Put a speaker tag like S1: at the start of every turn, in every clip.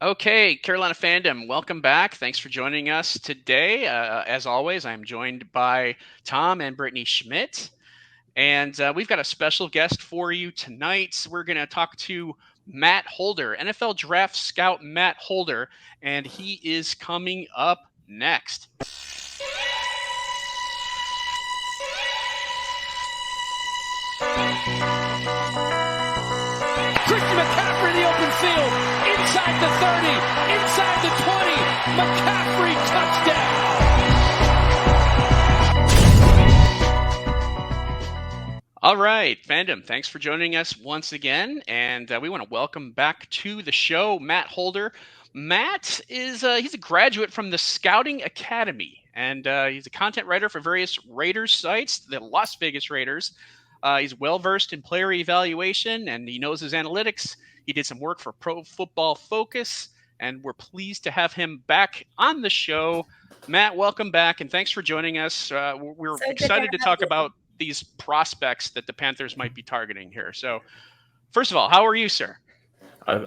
S1: Okay, Carolina Fandom, welcome back. Thanks for joining us today. As always, I'm joined by Tom and Brittany Schmidt, and we've got a special guest for you tonight. We're going to talk to Matt Holder, NFL Draft Scout Matt Holder, and he is coming up next.
S2: Christian McCaffrey in the open field, inside the 30, inside the 20, McCaffrey touchdown.
S1: All right, Fandom, thanks for joining us once again, and we want to welcome back to the show Matt Holder. Matt is he's a graduate from the Scouting Academy, and he's a content writer for various Raiders sites, the Las Vegas Raiders. He's well-versed in player evaluation, and he knows his analytics. He did some work for Pro Football Focus, and we're pleased to have him back on the show. Matt, welcome back, and thanks for joining us. We're excited to talk about these prospects that the Panthers might be targeting here. So, first of all, how are you, sir?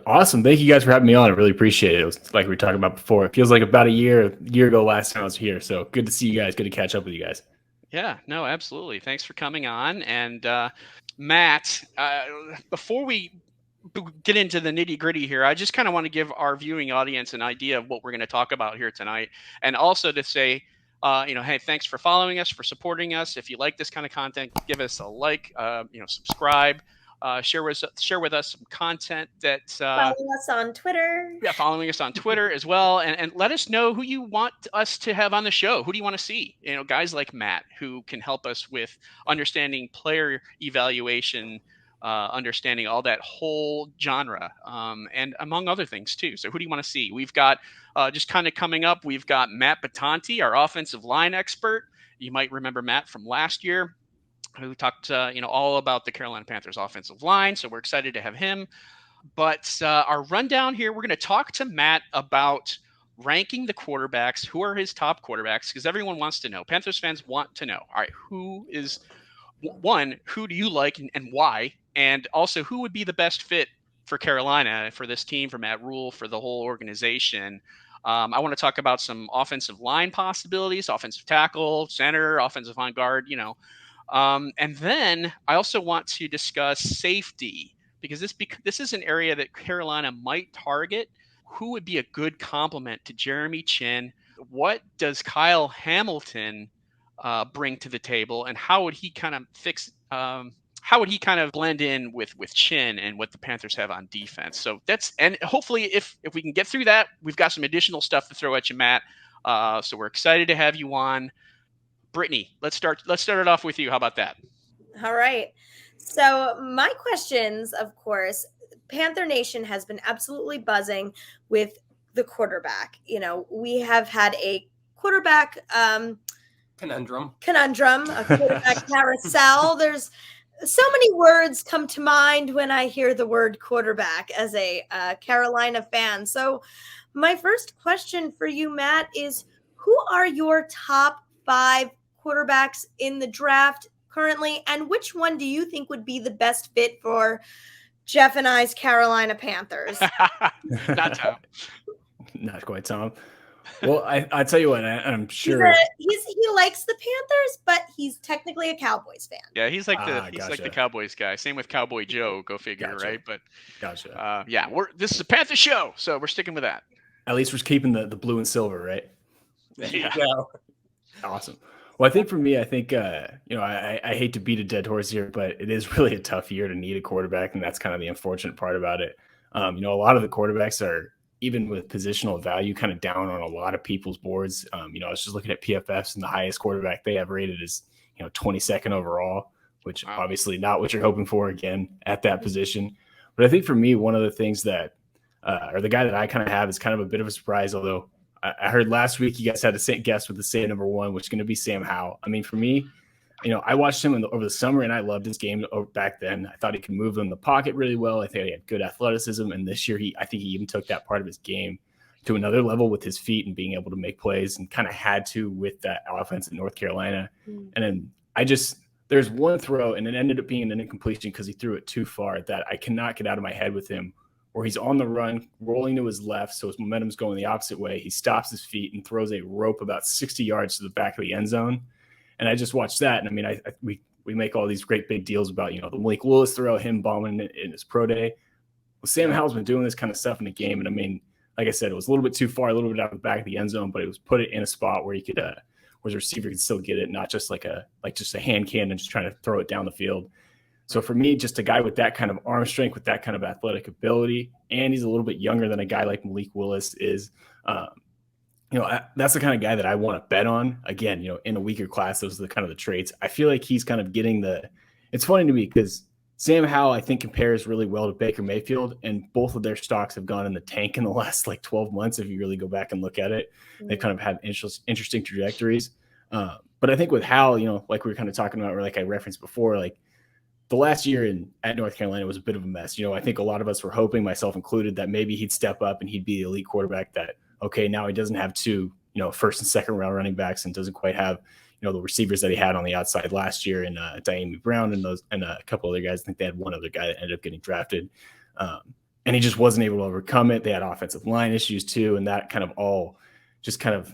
S3: Awesome. Thank you guys for having me on. I really appreciate it. It was like we were talking about before. It feels like about a year ago last time I was here. So good to see you guys. Good to catch up with you guys.
S1: Yeah, no, absolutely. Thanks for coming on. And Matt, before we get into the nitty gritty here, I just kind of want to give our viewing audience an idea of what we're going to talk about here tonight. And also to say, hey, thanks for following us, for supporting us. If you like this kind of content, give us a like, subscribe. Share with us some content that
S4: following us on Twitter.
S1: Yeah, following us on Twitter as well, and let us know who you want us to have on the show. Who do you want to see? Guys like Matt who can help us with understanding player evaluation, understanding all that whole genre, and among other things too. So who do you want to see? We've got just kind of coming up. We've got Matt Batanti, our offensive line expert. You might remember Matt from last year, who talked, all about the Carolina Panthers offensive line. So we're excited to have him. But our rundown here, we're going to talk to Matt about ranking the quarterbacks. Who are his top quarterbacks? Because everyone wants to know. Panthers fans want to know. All right, who do you like and why? And also, who would be the best fit for Carolina, for this team, for Matt Rule, for the whole organization? I want to talk about some offensive line possibilities, offensive tackle, center, offensive line guard, and then I also want to discuss safety, because this is an area that Carolina might target. Who would be a good complement to Jeremy Chinn? What does Kyle Hamilton bring to the table, and how would he kind of blend in with Chinn and what the Panthers have on defense? So and hopefully if we can get through that, we've got some additional stuff to throw at you, Matt. So we're excited to have you on. Brittany, let's start it off with you. How about that?
S4: All right. So my questions, of course, Panther Nation has been absolutely buzzing with the quarterback. We have had a quarterback
S2: Conundrum,
S4: a quarterback carousel. There's so many words come to mind when I hear the word quarterback as a Carolina fan. So my first question for you, Matt, is who are your top 5 quarterbacks in the draft currently, and which one do you think would be the best fit for Jeff and I's Carolina Panthers?
S1: Not Tom.
S3: Not quite Tom. Well, I tell you what, I'm sure
S4: he likes the Panthers, but he's technically a Cowboys fan.
S1: Yeah, he's like the Cowboys guy. Same with Cowboy Joe. Go figure,
S3: gotcha.
S1: Right? But
S3: gotcha.
S1: This is a Panther show, so we're sticking with that.
S3: At least we're keeping the blue and silver, right?
S1: There you go.
S3: Awesome. Well, I think for me, I hate to beat a dead horse here, but it is really a tough year to need a quarterback, and that's kind of the unfortunate part about it. A lot of the quarterbacks are, even with positional value, kind of down on a lot of people's boards. I was just looking at PFFs, and the highest quarterback they have rated is 22nd overall, which obviously not what you're hoping for again at that position. But I think for me, one of the things that, or the guy that I kind of have is kind of a bit of a surprise, although I heard last week you guys had a guess with the same number 1, which is going to be Sam Howell. I mean, for me, I watched him over the summer, and I loved his game back then. I thought he could move in the pocket really well. I think he had good athleticism, and this year I think he even took that part of his game to another level with his feet and being able to make plays, and kind of had to with that offense in North Carolina. And then there's one throw, and it ended up being an incompletion because he threw it too far, that I cannot get out of my head with him, where he's on the run, rolling to his left, so his momentum's going the opposite way. He stops his feet and throws a rope about 60 yards to the back of the end zone. And I just watched that, and I mean, we make all these great big deals about, you know, the Malik Willis throw, him bombing it in his pro day. Well, Sam Howell's been doing this kind of stuff in the game, and I mean, like I said, it was a little bit too far, a little bit out of the back of the end zone, but it was put it in a spot where he could, where the receiver could still get it, not just like just a hand cannon, just trying to throw it down the field. So for me, just a guy with that kind of arm strength, with that kind of athletic ability, and he's a little bit younger than a guy like Malik Willis is, you know, that's the kind of guy that I want to bet on. Again, you know, in a weaker class, those are the kind of the traits. I feel like he's kind of getting it's funny to me because Sam Howell, I think, compares really well to Baker Mayfield, and both of their stocks have gone in the tank in the last like 12 months. If you really go back and look at it, they've kind of had interesting trajectories. But I think with Howell, you know, like we were kind of talking about, or like I referenced before, like the last year at North Carolina was a bit of a mess. You know, I think a lot of us were hoping, myself included, that maybe he'd step up and he'd be the elite quarterback that, okay, now he doesn't have two, you know, first and second round running backs and doesn't quite have, you know, the receivers that he had on the outside last year, and Diami Brown and a couple other guys. I think they had one other guy that ended up getting drafted. And he just wasn't able to overcome it. They had offensive line issues too. And that kind of all just kind of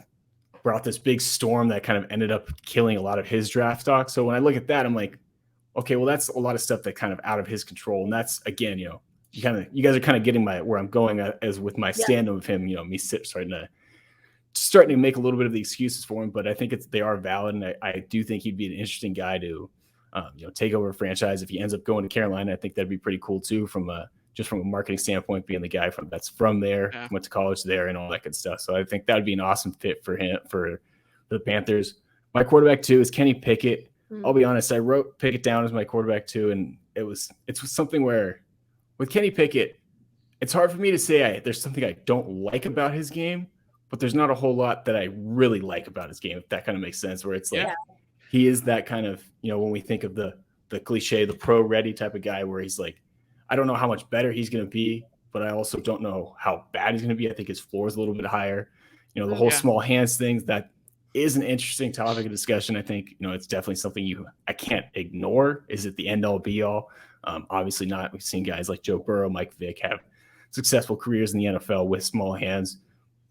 S3: brought this big storm that kind of ended up killing a lot of his draft stock. So when I look at that, I'm like, okay, well, that's a lot of stuff that kind of out of his control. And that's, again, you know, you guys are kind of getting where I'm going as with my stand-up of him, you know, me starting to make a little bit of the excuses for him, but I think they are valid. And I do think he'd be an interesting guy to, you know, take over a franchise. If he ends up going to Carolina, I think that'd be pretty cool too, just from a marketing standpoint, being the guy that's from there, went to college there and all that good stuff. So I think that'd be an awesome fit for him, for the Panthers. My quarterback too is Kenny Pickett. I'll be honest, I wrote Pickett down as my quarterback too. And it's something where with Kenny Pickett, it's hard for me to say there's something I don't like about his game, but there's not a whole lot that I really like about his game, if that kind of makes sense, where it's like, he is that kind of, you know, when we think of the cliche, the pro ready type of guy, where he's like, I don't know how much better he's going to be, but I also don't know how bad he's going to be. I think his floor is a little bit higher. You know, the whole small hands things, that is an interesting topic of discussion. I think, you know, it's definitely something I can't ignore. Is it the end all be all? Obviously not. We've seen guys like Joe Burrow, Mike Vick have successful careers in the NFL with small hands,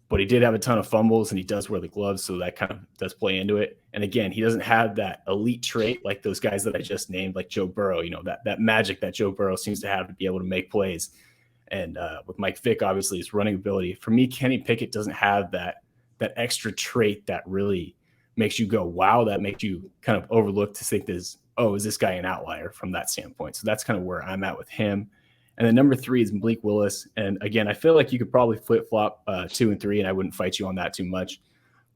S3: but he did have a ton of fumbles and he does wear the gloves. So that kind of does play into it. And again, he doesn't have that elite trait like those guys that I just named, like Joe Burrow, you know, that magic that Joe Burrow seems to have to be able to make plays. And with Mike Vick, obviously his running ability. For me, Kenny Pickett doesn't have that extra trait that really makes you go, wow, that makes you kind of overlook to think is this guy an outlier from that standpoint? So that's kind of where I'm at with him. And then number 3 is Malik Willis. And again, I feel like you could probably flip-flop 2 and 3, and I wouldn't fight you on that too much.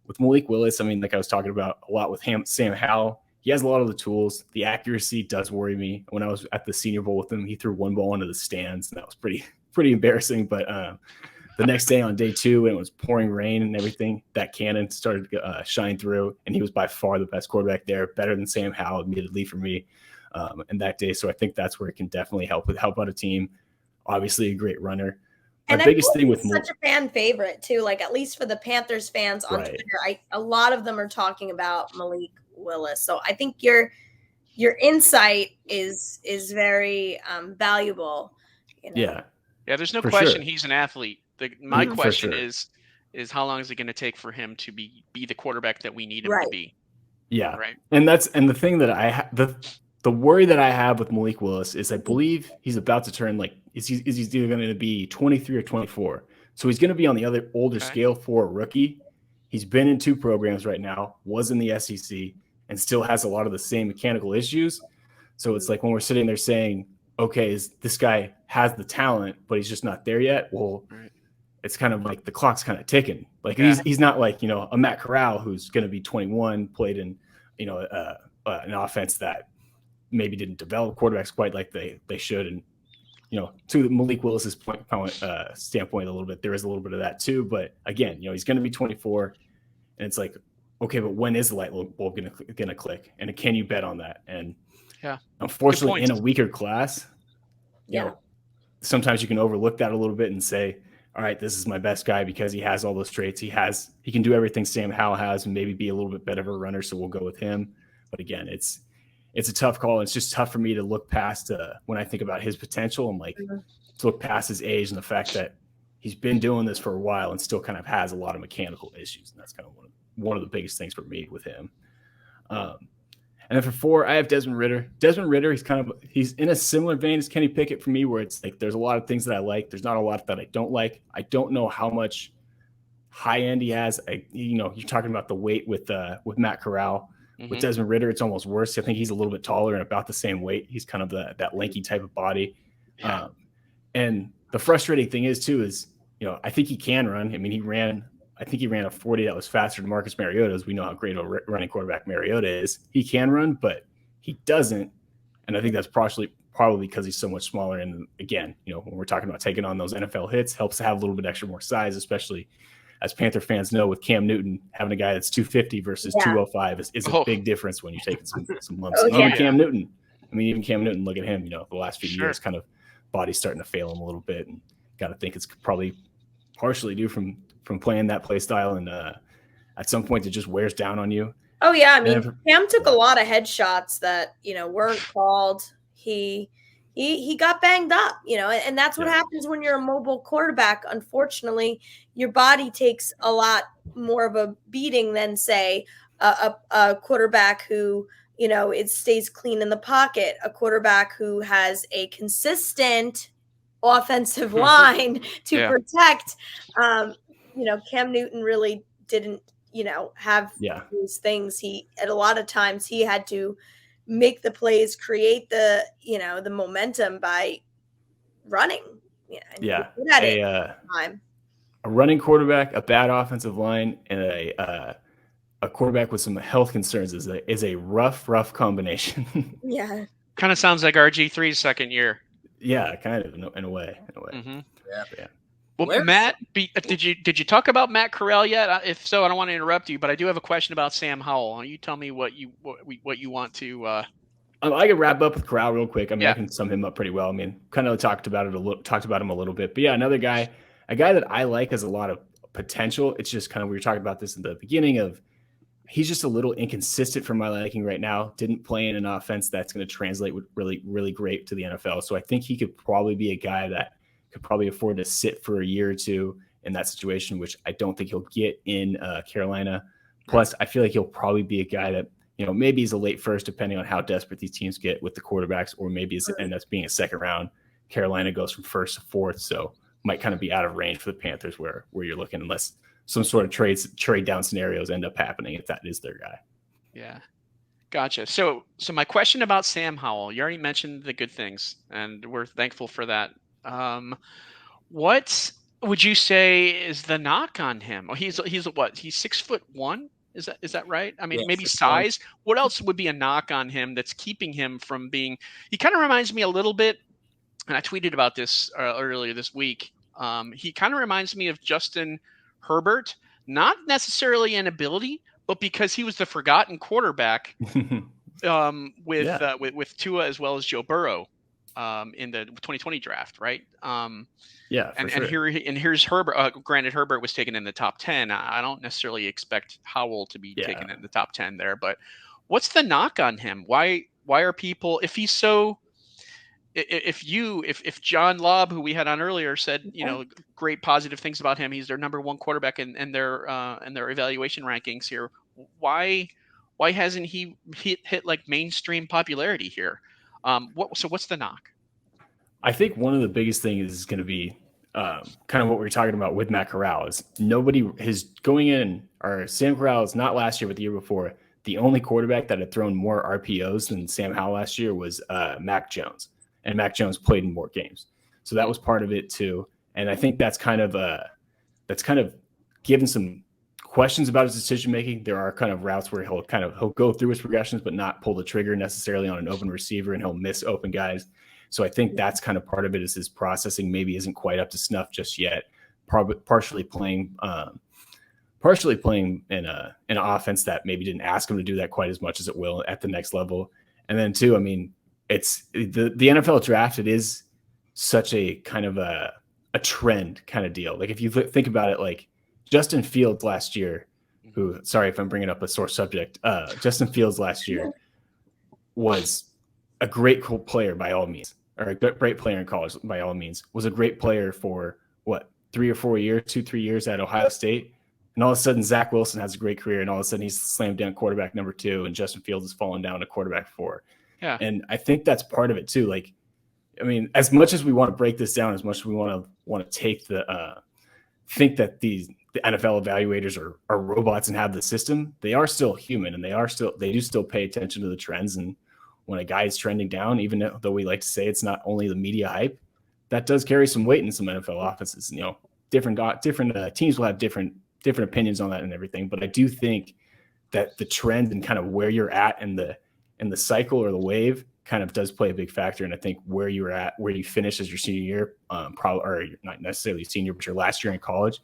S3: With Malik Willis, I mean, like I was talking about a lot with Sam Howell, he has a lot of the tools. The accuracy does worry me. When I was at the Senior Bowl with him, he threw one ball into the stands, and that was pretty embarrassing. But the next day on day 2, when it was pouring rain and everything, that cannon started to shine through, and he was by far the best quarterback there, better than Sam Howell admittedly for me. And that day. So I think that's where it can definitely help out a team. Obviously a great runner.
S4: My biggest thing with such a fan favorite too, like at least for the Panthers fans on Twitter, a lot of them are talking about Malik Willis. So I think your insight is very valuable. You know?
S1: Yeah. There's no question he's an athlete. My question is how long is it going to take for him to be the quarterback that we need him to be?
S3: Yeah. Right. And the thing that the worry that I have with Malik Willis is I believe he's about to turn, like, is he either going to be 23 or 24. So he's going to be on the other older scale for a rookie. He's been in 2 programs right now, was in the SEC, and still has a lot of the same mechanical issues. So it's like when we're sitting there saying, okay, this guy has the talent, but he's just not there yet. Well, it's kind of like the clock's kind of ticking. Like he's not like, you know, a Matt Corral who's going to be 21, played in, you know, an offense that maybe didn't develop quarterbacks quite like they should. And, you know, to Malik Willis's standpoint a little bit, there is a little bit of that too. But again, you know, he's going to be 24, and it's like, okay, but when is the light bulb going to click? And can you bet on that? And unfortunately, in a weaker class, you know, sometimes you can overlook that a little bit and say, all right, this is my best guy because he has all those traits. He can do everything Sam Howell has and maybe be a little bit better of a runner. So we'll go with him. But again, it's a tough call. It's just tough for me to look past when I think about his potential. I'm like, look past his age and the fact that he's been doing this for a while and still kind of has a lot of mechanical issues. And that's kind of one of the biggest things for me with him. And then for 4, I have Desmond Ridder. Desmond Ridder, he's in a similar vein as Kenny Pickett for me, where it's like there's a lot of things that I like. There's not a lot that I don't like. I don't know how much high end he has. You're talking about the weight with Matt Corral. Mm-hmm. With Desmond Ridder, it's almost worse. I think he's a little bit taller and about the same weight. He's kind of that lanky type of body. Yeah. And the frustrating thing is I think he can run. I mean, he ran a 40 that was faster than Marcus Mariota's. We know how great a running quarterback Mariota is. He can run, but he doesn't. And I think that's probably because he's so much smaller. And again, when we're talking about taking on those NFL hits, helps to have a little bit extra more size, especially as Panther fans know, with Cam Newton, having a guy that's 250 versus 205 is a big difference when you're taking some lumps. Even Cam Newton, look at him, the last few years, kind of body's starting to fail him a little bit, and got to think it's probably partially due from playing that play style, and at some point it just wears down on you.
S4: Oh yeah, I mean, Cam took a lot of headshots that weren't called. He got banged up, and that's what happens when you're a mobile quarterback. Unfortunately, your body takes a lot more of a beating than, say, a quarterback who it stays clean in the pocket, a quarterback who has a consistent offensive line to protect. Cam Newton really didn't, have these things. At a lot of times he had to make the plays, create the momentum by running.
S3: A running quarterback, a bad offensive line, and a quarterback with some health concerns is a rough combination.
S4: Yeah.
S1: Kind of sounds like RG3's second year.
S3: Yeah, kind of in a way.
S1: Mm-hmm.
S3: Yeah.
S1: Well, Matt, did you talk about Matt Corral yet? If so, I don't want to interrupt you, but I do have a question about Sam Howell. You tell me what you want to.
S3: I can wrap up with Corral real quick. I mean, I can sum him up pretty well. I mean, kind of talked about him a little bit, but another guy, a guy that I like has a lot of potential. It's just kind of, we were talking about this in the beginning of, he's just a little inconsistent for my liking right now. Didn't play in an offense that's going to translate really, really great to the NFL. So I think he could probably be a guy that could probably afford to sit for a year or two in that situation, which I don't think he'll get in Carolina. Plus, I feel like he'll probably be a guy that, maybe he's a late first, depending on how desperate these teams get with the quarterbacks, or maybe it ends up being a second round. Carolina goes from first to fourth, so might kind of be out of range for the Panthers where you're looking, unless some sort of trade down scenarios end up happening if that is their guy.
S1: Yeah. Gotcha. So my question about Sam Howell, you already mentioned the good things, and we're thankful for that. What would you say is the knock on him? Oh, he's what? He's 6'1"? Is that right? I mean, maybe size. What else would be a knock on him that's keeping him from being? He kind of reminds me a little bit, and I tweeted about this earlier this week. He kind of reminds me of Justin Herbert, not necessarily in ability, but because he was the forgotten quarterback with Tua as well as Joe Burrow in the 2020 draft, right? Here's Herbert. Granted, Herbert was taken in the top 10. I don't necessarily expect Howell to be taken in the top 10 there, but what's the knock on him? Why are people, if he's so? If John Lobb, who we had on earlier, said great positive things about him, he's their number one quarterback in their evaluation rankings here. Why hasn't he hit like mainstream popularity here? What's the knock?
S3: I think one of the biggest things is going to be kind of what we were talking about with Matt Corral. Is Sam Corral is not last year but the year before. The only quarterback that had thrown more RPOs than Sam Howell last year was Mac Jones. And Mac Jones played in more games. So that was part of it too. And I think that's kind of given some questions about his decision-making. There are kind of routes where he'll go through his progressions, but not pull the trigger necessarily on an open receiver, and he'll miss open guys. So I think that's kind of part of it, is his processing maybe isn't quite up to snuff just yet. Partially playing in an offense that maybe didn't ask him to do that quite as much as it will at the next level. And then too, I mean, it's the NFL draft. It is such a kind of a trend kind of deal. Like if you think about it, like Justin Fields last year, who, sorry if I'm bringing up a sore subject, Justin Fields last year was a great player by all means. or a great player in college by all means, was a great player for what, 3 or 4 years, 2-3 years at Ohio State. And all of a sudden, Zach Wilson has a great career, and all of a sudden he's slammed down quarterback number 2, and Justin Fields has fallen down to quarterback 4.
S1: Yeah.
S3: And I think that's part of it too. Like, I mean, as much as we want to break this down, as much as we want to take the think that the NFL evaluators are robots and have the system, they are still human, and they do still pay attention to the trends. And when a guy is trending down, even though we like to say it's not only the media hype, that does carry some weight in some NFL offenses. You know, different teams will have different opinions on that and everything. But I do think that the trend and kind of where you're at in the cycle or the wave kind of does play a big factor. And I think where you finish as your senior year, probably, or not necessarily senior, but your last year in college,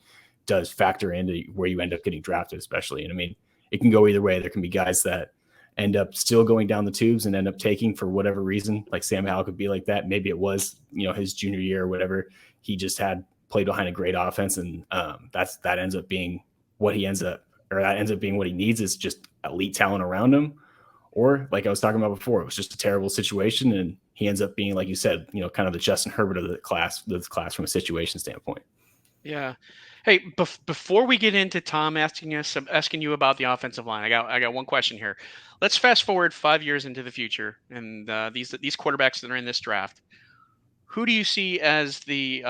S3: does factor into where you end up getting drafted, especially. And I mean, it can go either way. There can be guys that end up still going down the tubes and end up taking for whatever reason, like Sam Howell could be like that. Maybe it was, his junior year or whatever. He just had played behind a great offense. And that ends up being what he ends up being what he needs, is just elite talent around him. Or like I was talking about before, it was just a terrible situation, and he ends up being, like you said, kind of the Justin Herbert of the class from a situation standpoint.
S1: Yeah. Hey, before we get into Tom asking you about the offensive line, I got one question here. Let's fast forward 5 years into the future, and these quarterbacks that are in this draft. Who do you see as the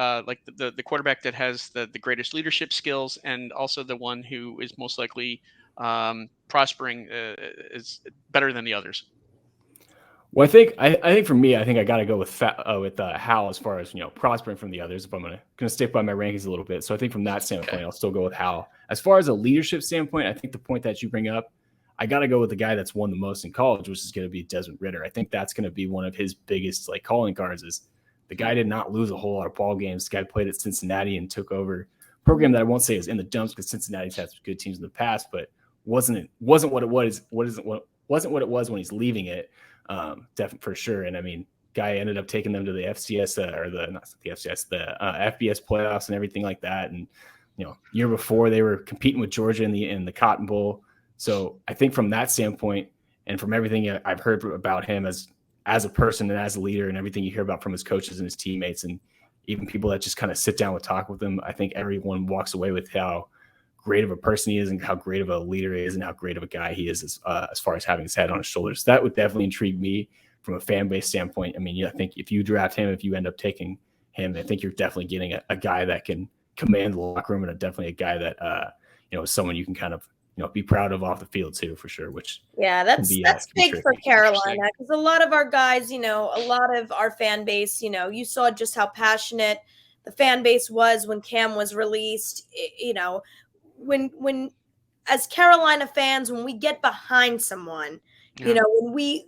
S1: quarterback that has the greatest leadership skills, and also the one who is most likely prospering is better than the others?
S3: Well, I think for me, I think I got to go with Howell as far as prospering from the others. If I'm gonna stick by my rankings a little bit, so I think from that standpoint, okay, I'll still go with Howell. As far as a leadership standpoint, I think the point that you bring up, I got to go with the guy that's won the most in college, which is going to be Desmond Ridder. I think that's going to be one of his biggest calling cards. Is the guy did not lose a whole lot of ball games. The guy played at Cincinnati and took over a program that I won't say is in the dumps, because Cincinnati's had some good teams in the past, but wasn't what it was when he's leaving it. Definitely for sure. And I mean, guy ended up taking them to the FCS the FBS playoffs and everything like that. And year before they were competing with Georgia in the Cotton Bowl. So I think from that standpoint, and from everything I've heard about him as a person and as a leader, and everything you hear about from his coaches and his teammates, and even people that just kind of sit down and talk with him, I think everyone walks away with how great of a person he is, and how great of a leader he is, and how great of a guy he is as far as having his head on his shoulders. That would definitely intrigue me from a fan base standpoint. I mean, I think if you draft him, if you end up taking him, I think you're definitely getting a guy that can command the locker room, and definitely a guy that is someone you can kind of be proud of off the field too, for sure. Which
S4: that's big for Carolina, because a lot of our guys, a lot of our fan base, you saw just how passionate the fan base was when Cam was released. When as Carolina fans, when we get behind someone, when we,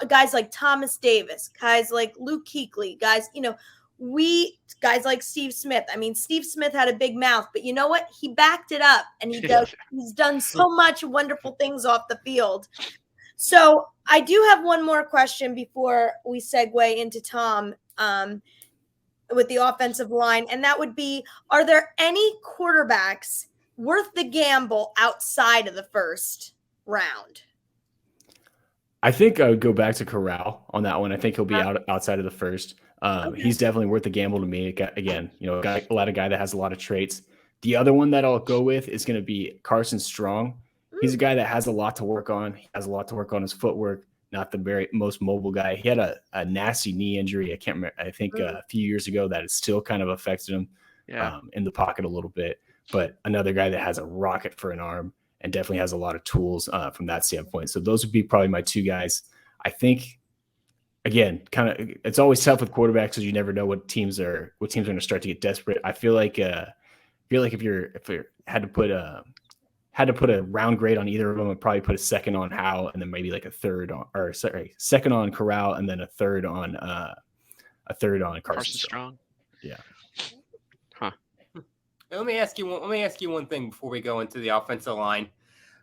S4: guys like Thomas Davis, guys like Luke Kuechly, guys, guys like Steve Smith. I mean, Steve Smith had a big mouth, but you know what? He backed it up, and he's done so much wonderful things off the field. So I do have one more question before we segue into Tom with the offensive line. And that would be, are there any quarterbacks worth the gamble outside of the first round?
S3: I think I would go back to Corral on that one. I think he'll be outside of the first. Okay. He's definitely worth the gamble to me. Again, a guy that has a lot of traits. The other one that I'll go with is going to be Carson Strong. He's a guy that has a lot to work on. He has a lot to work on his footwork. Not the very most mobile guy. He had a nasty knee injury. I can't remember. I think a few years ago that it still kind of affected him in the pocket a little bit. But another guy that has a rocket for an arm and definitely has a lot of tools from that standpoint. So those would be probably my two guys. I think, again, kind of, it's always tough with quarterbacks because you never know what teams are going to start to get desperate. I feel like if you had to put a round grade on either of them, I'd probably put a second on Howell, and then maybe like second on Corral, and then a third on Carson Strong. Yeah.
S1: Huh.
S5: Let me ask you one thing before we go into the offensive line.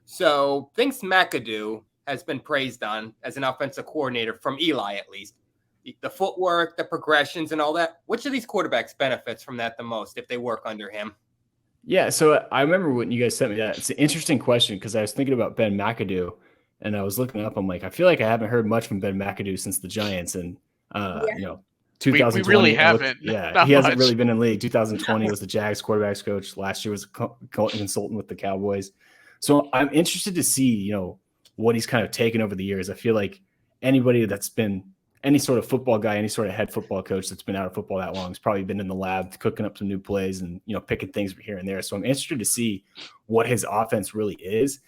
S5: So, Vince McAdoo has been praised on as an offensive coordinator from Eli, at least. The footwork, the progressions, and all that. Which of these quarterbacks benefits from that the most if they work under him?
S3: Yeah, so I remember when you guys sent me that. It's an interesting question because I was thinking about Ben McAdoo, and I was looking up. I'm like, I feel like I haven't heard much from Ben McAdoo since the Giants, and 2020,
S1: we really haven't.
S3: He
S1: Not
S3: hasn't
S1: much.
S3: really been in the league. 2020 was the Jags quarterbacks coach. Last year was a consultant with the Cowboys. So I'm interested to see, what he's kind of taken over the years. I feel like anybody that's been any sort of football guy, any sort of head football coach that's been out of football that long has probably been in the lab cooking up some new plays and, picking things here and there. So I'm interested to see what his offense really is.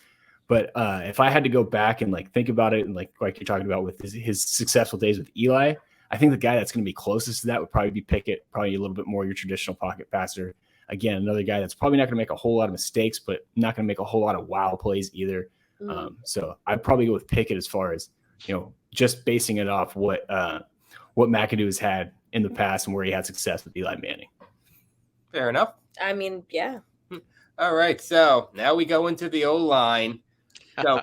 S3: But if I had to go back and think about it and like you're talking about with his successful days with Eli, I think the guy that's going to be closest to that would probably be Pickett, probably a little bit more your traditional pocket passer. Again, another guy that's probably not going to make a whole lot of mistakes, but not going to make a whole lot of wow plays either. So I'd probably go with Pickett as far as, just basing it off what McAdoo has had in the past and where he had success with Eli Manning.
S5: Fair enough.
S4: I mean, yeah.
S5: All right, so now we go into the O-line. So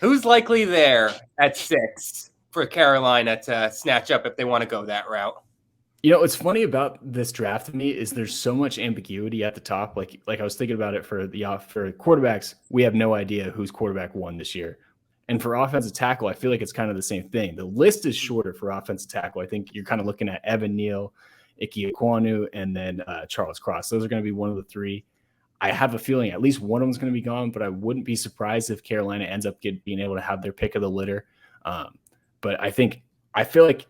S5: who's likely there at 6 for Carolina to snatch up if they want to go that route?
S3: What's funny about this draft to me is there's so much ambiguity at the top. Like I was thinking about it for quarterbacks, we have no idea who's quarterback 1 this year. And for offensive tackle, I feel like it's kind of the same thing. The list is shorter for offensive tackle. I think you're kind of looking at Evan Neal, Ike Ekwonu, and then Charles Cross. Those are going to be one of the 3. I have a feeling at least one of them is going to be gone, but I wouldn't be surprised if Carolina ends up being able to have their pick of the litter. But I feel like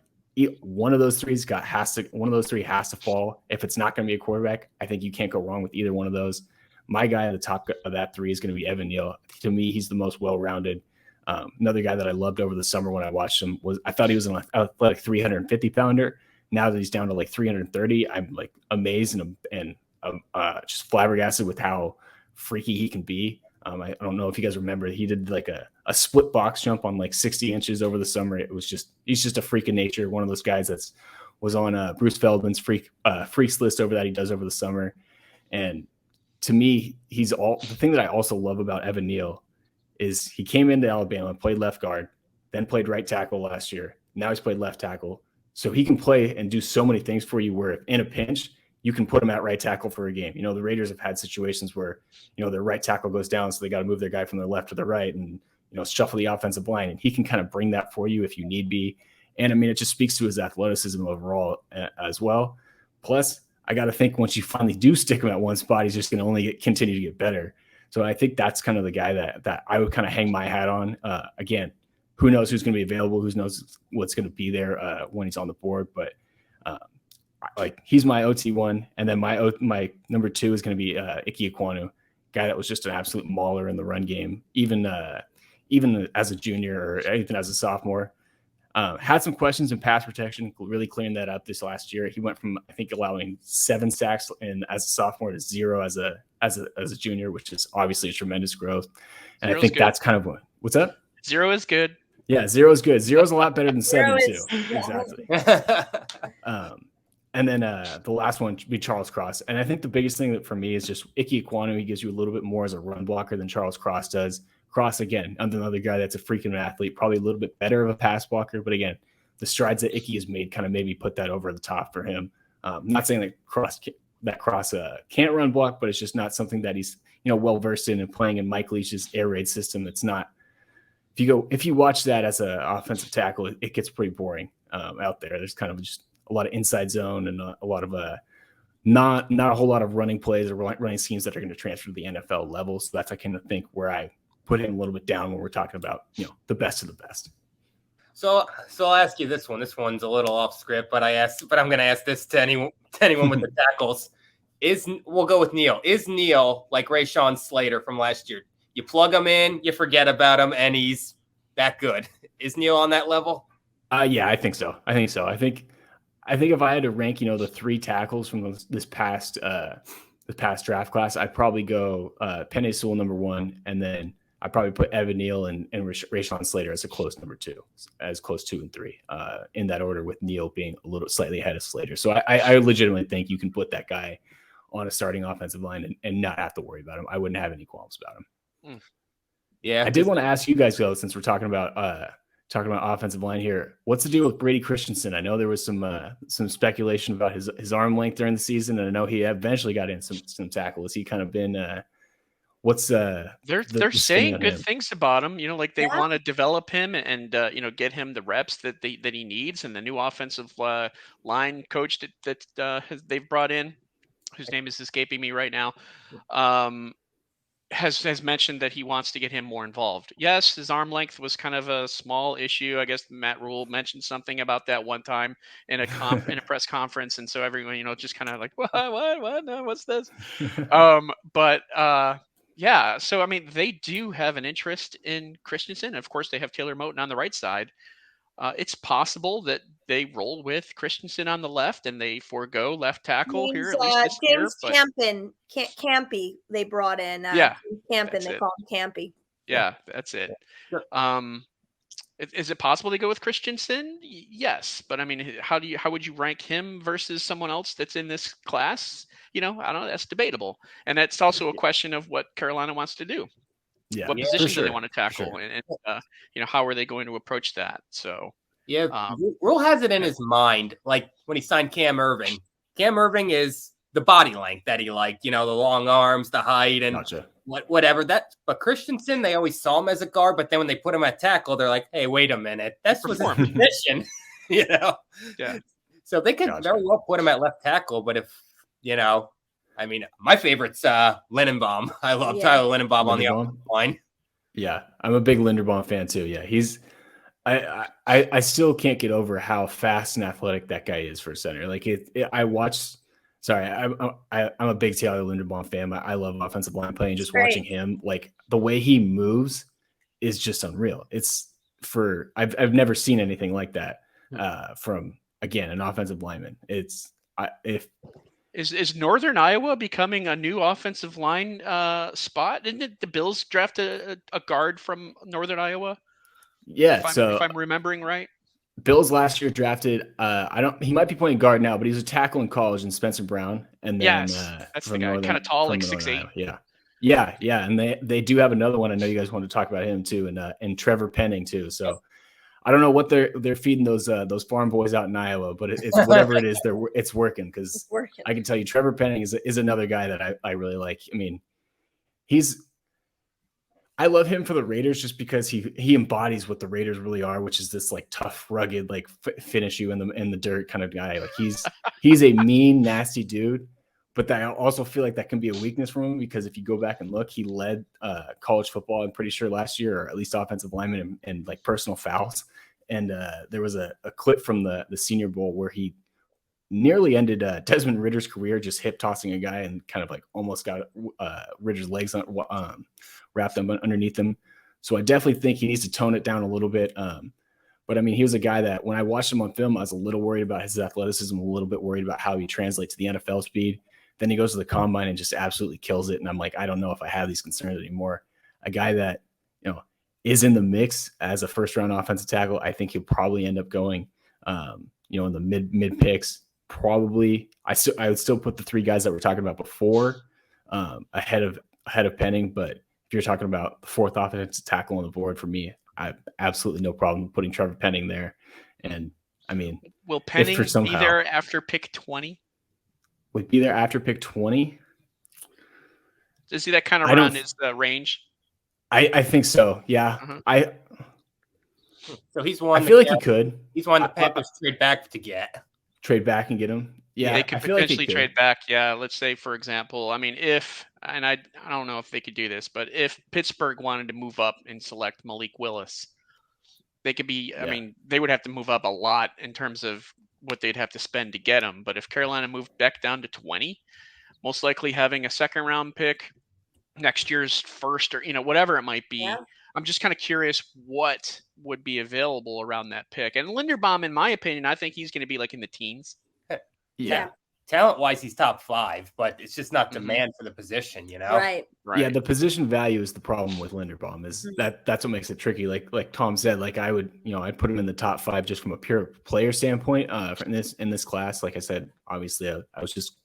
S3: one of those 3 has to fall. If it's not going to be a quarterback, I think you can't go wrong with either one of those. My guy at the top of that 3 is going to be Evan Neal. To me, he's the most well-rounded. Another guy that I loved over the summer when I watched him was I thought he was an athletic 350 pounder. Now that he's down to 330, I'm amazed and just flabbergasted with how freaky he can be. I don't know if you guys remember, he did a split box jump on 60 inches over the summer. He's just a freak of nature. One of those guys was on Bruce Feldman's freaks list that he does over the summer. And to me, the thing that I also love about Evan Neal is he came into Alabama, played left guard, then played right tackle last year. Now he's played left tackle. So he can play and do so many things for you where in a pinch, you can put him at right tackle for a game. The Raiders have had situations where, their right tackle goes down, so they got to move their guy from their left to the right and, shuffle the offensive line. And he can kind of bring that for you if you need be. And I mean, it just speaks to his athleticism overall as well. Plus, I got to think once you finally do stick him at one spot, he's just going to only continue to get better. So I think that's kind of the guy that I would kind of hang my hat on. Again, who knows who's going to be available? Who knows what's going to be there when he's on the board? But he's my OT1, and then my number 2 is going to be Ike Ekwonu, guy that was just an absolute mauler in the run game, even as a junior or even as a sophomore. Had some questions in pass protection, really clearing that up this last year. He went from, I think, allowing 7 sacks as a sophomore to 0 as a junior, which is obviously a tremendous growth. And I think that's kind of what's up.
S1: 0 is good.
S3: Yeah, 0 is good. 0 is a lot better than 7 too. Exactly. And then the last one would be Charles Cross. And I think the biggest thing that for me is just Ike Ekwonu. He gives you a little bit more as a run blocker than Charles Cross does. Cross, again, another guy that's a freaking athlete, probably a little bit better of a pass blocker. But again, the strides that Ike has made kind of maybe put that over the top for him. Not saying that Cross can't run block, but it's just not something that he's well versed in and playing in Mike Leach's air raid system. It's not. If you watch that as an offensive tackle, it gets pretty boring out there. There's kind of just a lot of inside zone and a lot of not a whole lot of running plays or running schemes that are going to transfer to the NFL level. So that's I kind of think where I put him a little bit down when we're talking about the best of the best.
S5: So I'll ask you this one. This one's a little off script, but I'm going to ask this to anyone with the tackles. We'll go with Neal. Is Neal like Rashawn Slater from last year? You plug him in, you forget about him, and he's that good. Is Neal on that level?
S3: Yeah, I think so. I think if I had to rank, the 3 tackles from this past draft class, I'd probably go Penei Sewell number 1, and then I'd probably put Evan Neal and Rashawn Slater as a close number 2, as close 2 and 3 in that order, with Neal being a little slightly ahead of Slater. So I legitimately think you can put that guy on a starting offensive line and not have to worry about him. I wouldn't have any qualms about him.
S5: Yeah,
S3: I did want to ask you guys though, since we're talking about offensive line here, what's the deal with Brady Christensen? I know there was some speculation about his arm length during the season, and I know he eventually got in some tackle. Has he kind of been what's
S1: They're
S3: the
S1: saying
S3: on
S1: good
S3: him?
S1: things about him. Like they
S4: Yeah.
S1: want to develop him and get him the reps that he needs. And the new offensive line coach that they've brought in, whose name is escaping me right now, has mentioned that he wants to get him more involved. Yes, his arm length was kind of a small issue. I guess Matt Rule mentioned something about that one time in a press conference, and so everyone just kind of like what no, what's this? But yeah, so I mean they do have an interest in Christensen. Of course, they have Taylor Moton on the right side. It's possible that they roll with Christensen on the left and they forego left tackle here at least this year.
S4: James Campy, they brought in.
S1: Yeah,
S4: Campin, they call him Campy.
S1: Yeah, that's it.
S5: Sure.
S1: Is it possible to go with Christensen? Yes, but I mean, how would you rank him versus someone else that's in this class? I don't know. That's debatable, and that's also a question of what Carolina wants to do.
S3: Yeah,
S1: what position do they
S3: sure.
S1: want to tackle, and how are they going to approach that? So
S5: Rule has it in his mind, like when he signed Cam Irving. Cam Irving is the body length that he liked, the long arms, the height, and whatever that. But Christensen, they always saw him as a guard, but then when they put him at tackle, they're like, "Hey, wait a minute, that's his position,"
S1: Yeah.
S5: So they could very well put him at left tackle, but if I mean, my favorite's Linenbaum. I love Tyler Linenbaum on the offensive line.
S3: Yeah, I'm a big Linderbaum fan too. Yeah, he's. I still can't get over how fast and athletic that guy is for a center. Like I watched. Sorry, I'm a big Taylor Linderbaum fan. I love offensive line play, and just watching him, like the way he moves, is just unreal. I've never seen anything like that from an offensive lineman.
S1: Is Northern Iowa becoming a new offensive line spot? Didn't it the Bills draft a guard from Northern Iowa?
S3: Yeah,
S1: if I'm remembering right.
S3: Bills last year drafted he might be playing guard now, but he was a tackle in college in Spencer Brown. And then
S1: that's the guy, kind of tall, like 6'8".
S3: Yeah. And they do have another one. I know you guys want to talk about him too, and Trevor Penning too. So I don't know what they're feeding those farm boys out in Iowa, but it's whatever it is, it's working, because I can tell you Trevor Penning is another guy that I really like. I mean, I love him for the Raiders just because he embodies what the Raiders really are, which is this like tough, rugged, like finish you in the dirt kind of guy. Like he's a mean, nasty dude, but I also feel like that can be a weakness for him, because if you go back and look, he led college football, I'm pretty sure last year, or at least offensive lineman and like personal fouls. And there was a clip from the Senior Bowl where he nearly ended Desmond Ridder's career, just hip tossing a guy and kind of like almost got Ridder's legs wrapped them underneath him. So I definitely think he needs to tone it down a little bit. But I mean, he was a guy that when I watched him on film, I was a little worried about his athleticism, a little bit worried about how he translates to the NFL speed. Then he goes to the combine and just absolutely kills it. And I'm like, I don't know if I have these concerns anymore. A guy that, is in the mix as a first round offensive tackle, I think he'll probably end up going, in the mid picks. Probably, I would still put the three guys that we're talking about before ahead of Penning. But if you're talking about the fourth offensive tackle on the board, for me, I have absolutely no problem putting Trevor Penning there. And I mean,
S1: will Penning be there after pick 20?
S3: Would be there after pick 20?
S1: Is he that kind of run is the range?
S3: I think so. Yeah.
S5: So he's one.
S3: I feel like he could.
S5: He's one the Panthers trade back to get.
S3: Trade back and get him. Yeah,
S1: they could potentially trade back. Yeah, let's say, for example, I mean, I don't know if they could do this, but if Pittsburgh wanted to move up and select Malik Willis, they could be. I mean, they would have to move up a lot in terms of what they'd have to spend to get him. But if Carolina moved back down to 20, most likely having a second round pick, next year's first, or whatever it might be. Yeah. I'm just kind of curious what would be available around that pick. And Linderbaum, in my opinion, I think he's going to be like in the teens.
S5: Yeah. Talent-wise, he's top 5, but it's just not demand for the position,
S4: Right.
S3: Yeah, the position value is the problem with Linderbaum. Is that's what makes it tricky. Like Tom said, like I would, I'd put him in the top 5 just from a pure player standpoint. In this class, like I said, obviously I was just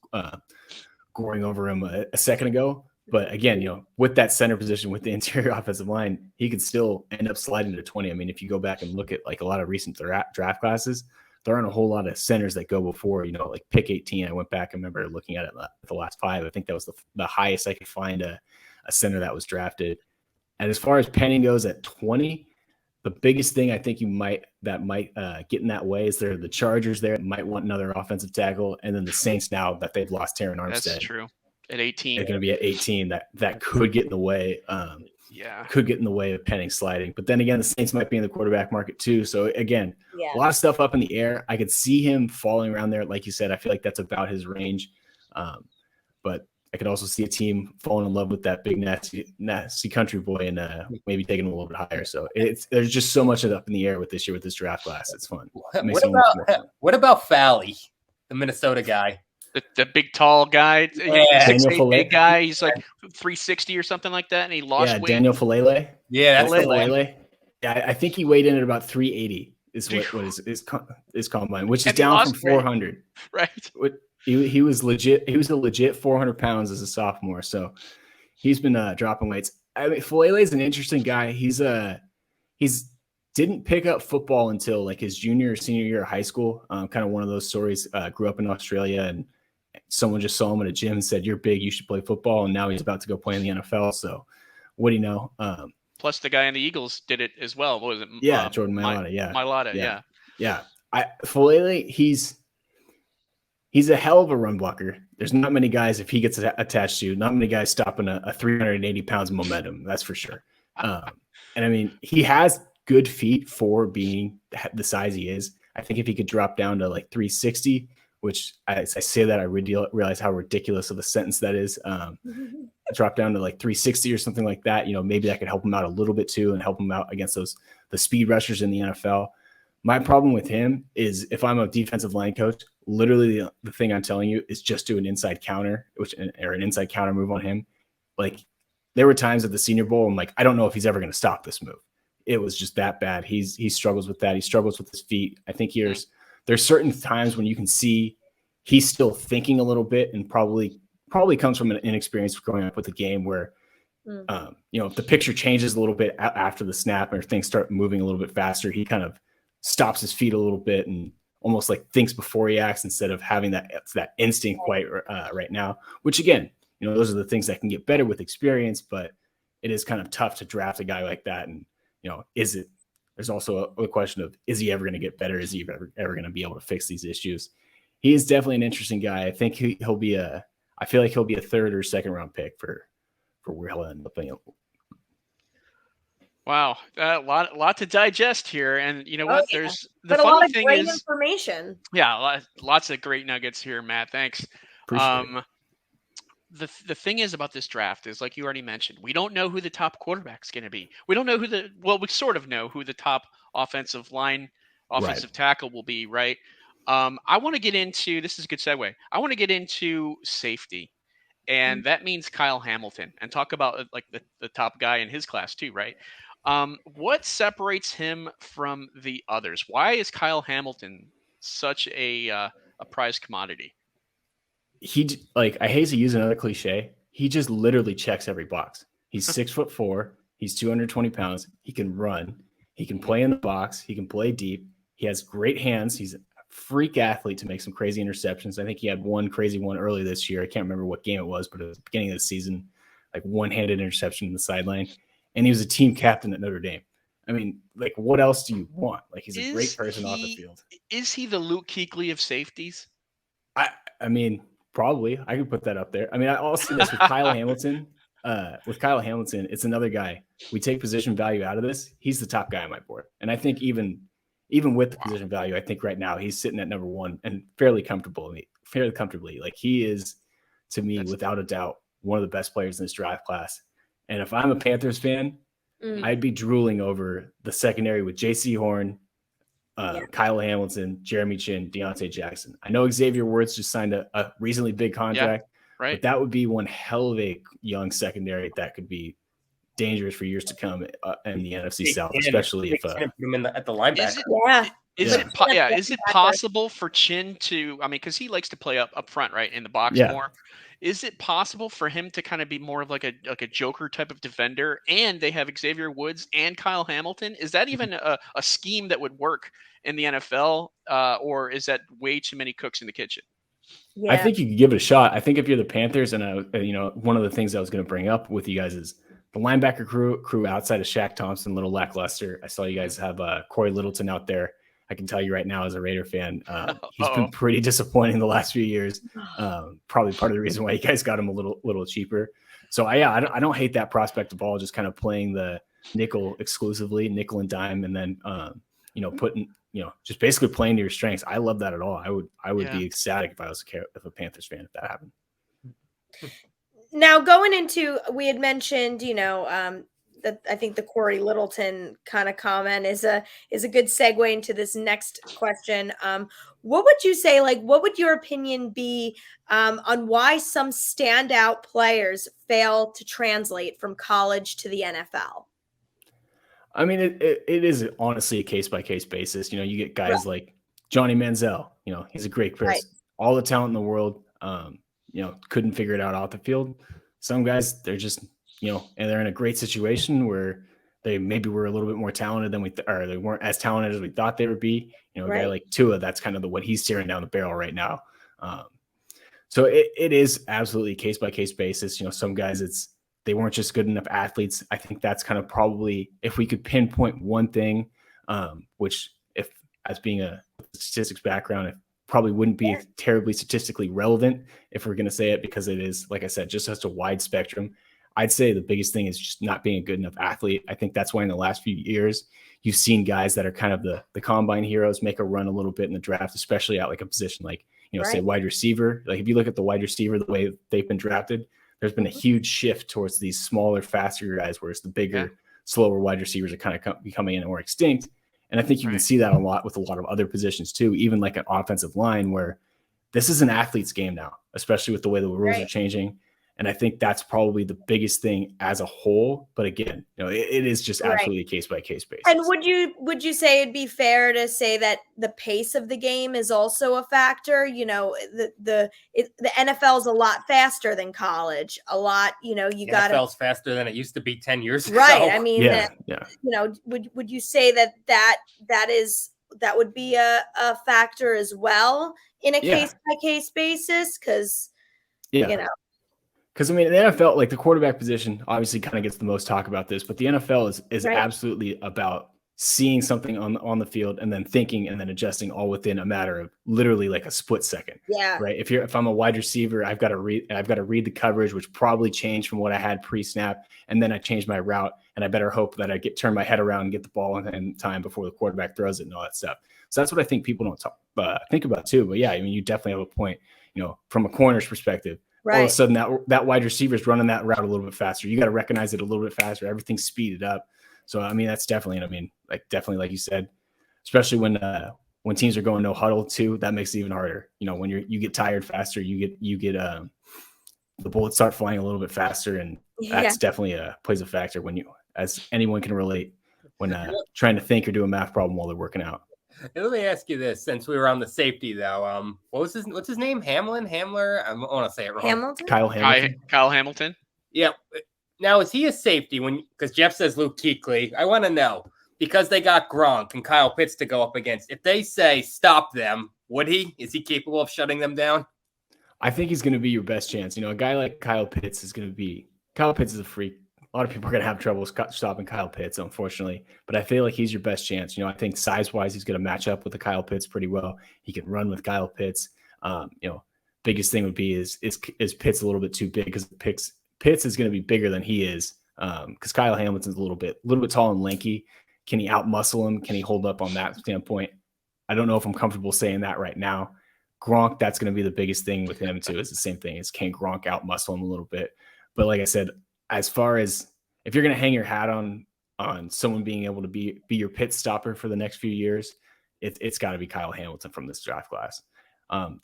S3: going over him a second ago. But again, with that center position, with the interior offensive line, he could still end up sliding to 20. I mean, if you go back and look at like a lot of recent draft classes, there aren't a whole lot of centers that go before, like pick 18. I went back and remember looking at it the last 5. I think that was the highest I could find a a center that was drafted. And as far as Penning goes at 20, the biggest thing I think might get in that way is the Chargers there might want another offensive tackle, and then the Saints now that they've lost Terron Armstead.
S1: That's true. At 18,
S3: they're going to be at 18. That could get in the way. Could get in the way of Penning sliding. But then again, the Saints might be in the quarterback market too. So again, a lot of stuff up in the air. I could see him falling around there. Like you said, I feel like that's about his range. But I could also see a team falling in love with that big nasty country boy and maybe taking him a little bit higher. So there's just so much up in the air with this year with this draft class. It's fun.
S5: What about Fally, the Minnesota guy?
S1: The big tall guy, big guy. He's like 360 or something like that, and he lost weight.
S3: Daniel Falele.
S5: Yeah, that's Falele.
S3: Yeah, I think he weighed in at about 380. Is what is combine, which is down from 400.
S1: Right.
S3: He was legit. He was a legit 400 pounds as a sophomore. So he's been dropping weights. I mean, Falele is an interesting guy. He's didn't pick up football until like his junior or senior year of high school. Kind of one of those stories. Grew up in Australia, and someone just saw him in a gym and said, "You're big. You should play football." And now he's about to go play in the NFL. So what do you know?
S1: Plus, the guy in the Eagles did it as well. What was it?
S3: Yeah, Jordan Mailata.
S1: Mailata. Yeah.
S3: Falele, he's a hell of a run blocker. There's not many guys, if he gets attached to, not many guys stopping a 380 pounds of momentum. That's for sure. And I mean, he has good feet for being the size he is. I think if he could drop down to like 360, which I say that I realize how ridiculous of a sentence that is. Drop down to like 360 or something like that. Maybe that could help him out a little bit too, and help him out against the speed rushers in the NFL. My problem with him is if I'm a defensive line coach, literally the thing I'm telling you is just do an inside counter, or an inside counter move on him. Like there were times at the Senior Bowl, I'm like, I don't know if he's ever going to stop this move. It was just that bad. He struggles with that. He struggles with his feet. I think there's certain times when you can see he's still thinking a little bit, and probably comes from an inexperience growing up with the game where, if the picture changes a little bit after the snap or things start moving a little bit faster, he kind of stops his feet a little bit and almost like thinks before he acts, instead of having that instinct right now, which again, those are the things that can get better with experience, but it is kind of tough to draft a guy like that. And, there's also a question of, is he ever going to get better? Is he ever going to be able to fix these issues? He is definitely an interesting guy. I think I feel like he'll be a third or second round pick for where he'll end up being.
S1: Wow, a lot to digest here, and you know what?
S4: Yeah.
S1: There's
S4: but
S1: the
S4: a lot
S1: funny
S4: of
S1: thing
S4: great
S1: is,
S4: information.
S1: yeah, lots of great nuggets here, Matt. Thanks.
S3: Appreciate it.
S1: The thing is about this draft is, like you already mentioned, we don't know who the top quarterback's going to be. We don't know we sort of know who the top offensive tackle will be, right? I want to get into, this is a good segue. I want to get into safety, and that means Kyle Hamilton, and talk about like the top guy in his class too, right? What separates him from the others? Why is Kyle Hamilton such a prized commodity?
S3: I hate to use another cliche. He just literally checks every box. He's 6'4". He's 220 pounds. He can run. He can play in the box. He can play deep. He has great hands. He's a freak athlete to make some crazy interceptions. I think he had one crazy one early this year. I can't remember what game it was, but it was the beginning of the season, like one-handed interception in the sideline. And he was a team captain at Notre Dame. I mean, like, what else do you want? Like, he's a great person off the field. Is
S1: he the Luke Kuechly of safeties?
S3: I mean, probably. I could put that up there. I mean, I'll see this with Kyle Hamilton. With Kyle Hamilton, it's another guy. We take position value out of this. He's the top guy on my board. And I think even with the position value, I think right now he's sitting at number one and fairly comfortably. Like, he is, to me, without a doubt, one of the best players in this draft class. And if I'm a Panthers fan, I'd be drooling over the secondary with J.C. Horn, Kyle Hamilton, Jeremy Chin, Deontay Jackson. I know Xavier Woods just signed a reasonably big contract, right? But that would be one hell of a young secondary that could be dangerous for years to come in the NFC South, especially if
S5: put him at the linebacker.
S1: Is it possible for Chin to? I mean, because he likes to play up front, right, in the box more. Is it possible for him to kind of be more of like a Joker type of defender? And they have Xavier Woods and Kyle Hamilton. Is that even a scheme that would work in the NFL, or is that way too many cooks in the kitchen?
S4: Yeah.
S3: I think you could give it a shot. I think if you're the Panthers, and one of the things I was going to bring up with you guys is the linebacker crew outside of Shaq Thompson, a little lackluster. I saw you guys have Corey Littleton out there. I can tell you right now, as a Raider fan, he's been pretty disappointing the last few years. Probably part of the reason why you guys got him a little cheaper. So I don't hate that prospect of all, just kind of playing the nickel exclusively, nickel and dime, and then putting just basically playing to your strengths. I love that at all. I would be ecstatic if I was a Panthers fan if that happened.
S4: Now going into, we had mentioned, that I think the Corey Littleton kind of comment is a good segue into this next question. What would you say, what would your opinion be on why some standout players fail to translate from college to the NFL?
S3: I mean, it is honestly a case-by-case basis. You get guys like Johnny Manziel. He's a great person. Right. All the talent in the world, couldn't figure it out off the field. Some guys, they're just, and they're in a great situation where they maybe were a little bit more talented than or they weren't as talented as we thought they would be. A guy like Tua, that's kind of what he's staring down the barrel right now. So it is absolutely case-by-case basis. Some guys, they weren't just good enough athletes. I think that's kind of probably, if we could pinpoint one thing, which if as being a statistics background, it probably wouldn't be terribly statistically relevant if we're going to say it, because it is, like I said, just such a wide spectrum. I'd say the biggest thing is just not being a good enough athlete. I think that's why in the last few years, you've seen guys that are kind of the combine heroes make a run a little bit in the draft, especially at like a position like, say wide receiver. Like if you look at the wide receiver, the way they've been drafted, there's been a huge shift towards these smaller, faster guys, whereas the bigger, slower wide receivers are kind of becoming more extinct. And I think you can see that a lot with a lot of other positions too, even like an offensive line, where this is an athlete's game now, especially with the way the rules are changing. And I think that's probably the biggest thing as a whole. But again, it is just absolutely case by case basis.
S4: And would you say it'd be fair to say that the pace of the game is also a factor? The NFL is a lot faster than college. A lot,
S5: NFL's faster than it used to be 10 years ago.
S4: Right. I mean, would you say that would be a factor as well in a case by case basis? Because
S3: Because, I mean, the NFL, like the quarterback position, obviously kind of gets the most talk about this, but the NFL is absolutely about seeing something on the field and then thinking and then adjusting all within a matter of literally like a split second.
S4: Yeah.
S3: Right. If I'm a wide receiver, I've got to read the coverage, which probably changed from what I had pre-snap, and then I change my route, and I better hope that I turn my head around and get the ball in time before the quarterback throws it and all that stuff. So that's what I think people don't think about too. But yeah, I mean, you definitely have a point. From a corner's perspective. All of a sudden that wide receiver is running that route a little bit faster. You got to recognize it a little bit faster. Everything's speeded up. So, I mean, that's definitely, definitely, like you said, especially when teams are going no huddle too, that makes it even harder. When you get tired faster, you get the bullets start flying a little bit faster. And that's definitely plays a factor as anyone can relate when trying to think or do a math problem while they're working out.
S5: Let me ask you this, since we were on the safety though, what's his name? Hamler? I want to say it wrong.
S4: Hamilton?
S3: Kyle Hamilton.
S1: Kyle Hamilton.
S5: Yeah. Now, is he a safety because Jeff says Luke Kuechly? I want to know, because they got Gronk and Kyle Pitts to go up against. If they say stop them, would he? Is he capable of shutting them down?
S3: I think he's going to be your best chance. A guy like Kyle Pitts is a freak. A lot of people are going to have trouble stopping Kyle Pitts, unfortunately, but I feel like he's your best chance. I think size-wise, he's going to match up with the Kyle Pitts pretty well. He can run with Kyle Pitts. Biggest thing would be is Pitts a little bit too big, because Pitts is going to be bigger than he is, because Kyle Hamilton's a little bit tall and lanky. Can he out-muscle him? Can he hold up on that standpoint? I don't know if I'm comfortable saying that right now. Gronk, that's going to be the biggest thing with him too. Is the same thing. Is can Gronk out-muscle him a little bit? But like I said, as far as if you're going to hang your hat on someone being able to be your pit stopper for the next few years, it's got to be Kyle Hamilton from this draft class.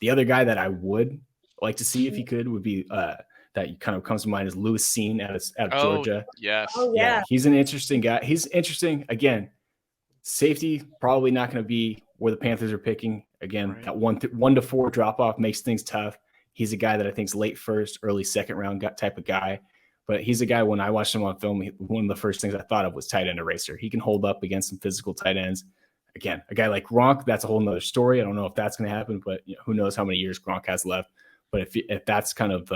S3: The other guy that I would like to see if he could would be that kind of comes to mind is Lewis Cine out of Georgia.
S1: Yes.
S4: Oh, yeah.
S3: He's an interesting guy. He's interesting. Again, safety probably not going to be where the Panthers are picking. Again, that 1 to 4 drop off makes things tough. He's a guy that I think is late first, early second round type of guy. But he's a guy, when I watched him on film, one of the first things I thought of was tight end eraser. He can hold up against some physical tight ends. again, a guy like Gronk, that's a whole nother story. I don't know if that's going to happen, but who knows how many years Gronk has left. But if that's kind of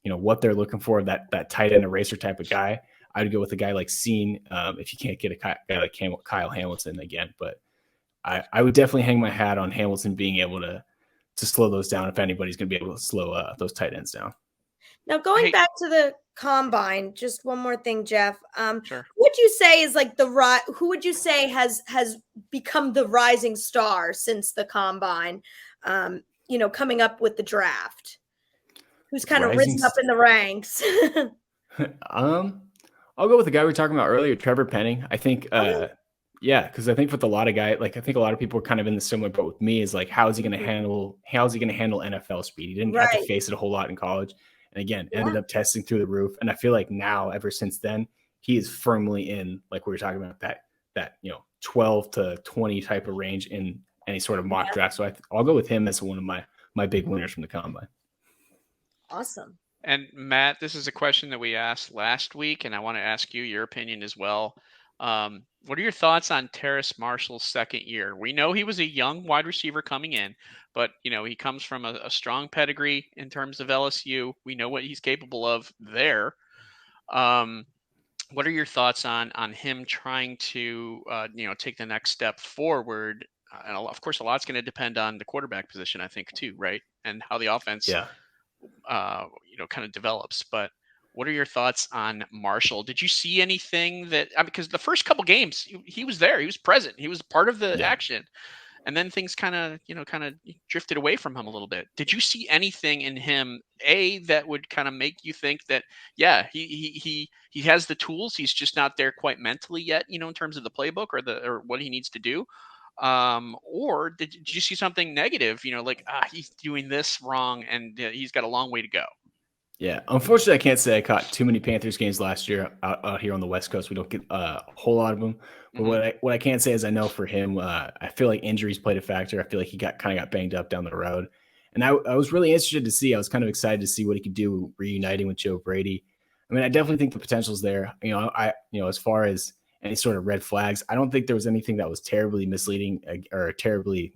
S3: what they're looking for, that tight end eraser type of guy, I'd go with a guy like Seen if you can't get a guy like Kyle Hamilton again. But I would definitely hang my hat on Hamilton being able to slow those down if anybody's going to be able to slow those tight ends down.
S4: Now, going back to the combine, just one more thing, Jeff.
S1: Sure.
S4: Who would you say is like who would you say has become the rising star since the combine? Coming up with the draft, who's kind of risen up in the ranks?
S3: I'll go with the guy we were talking about earlier, Trevor Penning. I think, because I think with a lot of guys, like I think a lot of people are kind of in the similar boat with me. Is like, how is he going to handle NFL speed? He didn't have to face it a whole lot in college. And again, ended up testing through the roof. And I feel like now, ever since then, he is firmly in, like we were talking about, that 12 to 20 type of range in any sort of mock draft. So I'll go with him as one of my big winners from the combine.
S4: Awesome.
S1: And Matt, this is a question that we asked last week, and I want to ask you your opinion as well. What are your thoughts on Terrace Marshall's second year? We know he was a young wide receiver coming in, but he comes from a strong pedigree in terms of LSU. We know what he's capable of there. What are your thoughts on him trying to take the next step forward? And of course, a lot's going to depend on the quarterback position, I think, too, right? And how the offense, kind of develops. But what are your thoughts on Marshall? Did you see anything because the first couple games he was there, he was present, he was part of the action, and then things kind of drifted away from him a little bit. Did you see anything in him that would kind of make you think that he has the tools, he's just not there quite mentally yet, in terms of the playbook or what he needs to do? Or did you see something negative, he's doing this wrong and he's got a long way to go?
S3: Yeah, unfortunately, I can't say I caught too many Panthers games last year out here on the West Coast. We don't get a whole lot of them. But what I can say is I know for him, I feel like injuries played a factor. I feel like he got banged up down the road. And I was really interested to see. I was kind of excited to see what he could do reuniting with Joe Brady. I mean, I definitely think the potential's there. As far as any sort of red flags, I don't think there was anything that was terribly misleading or terribly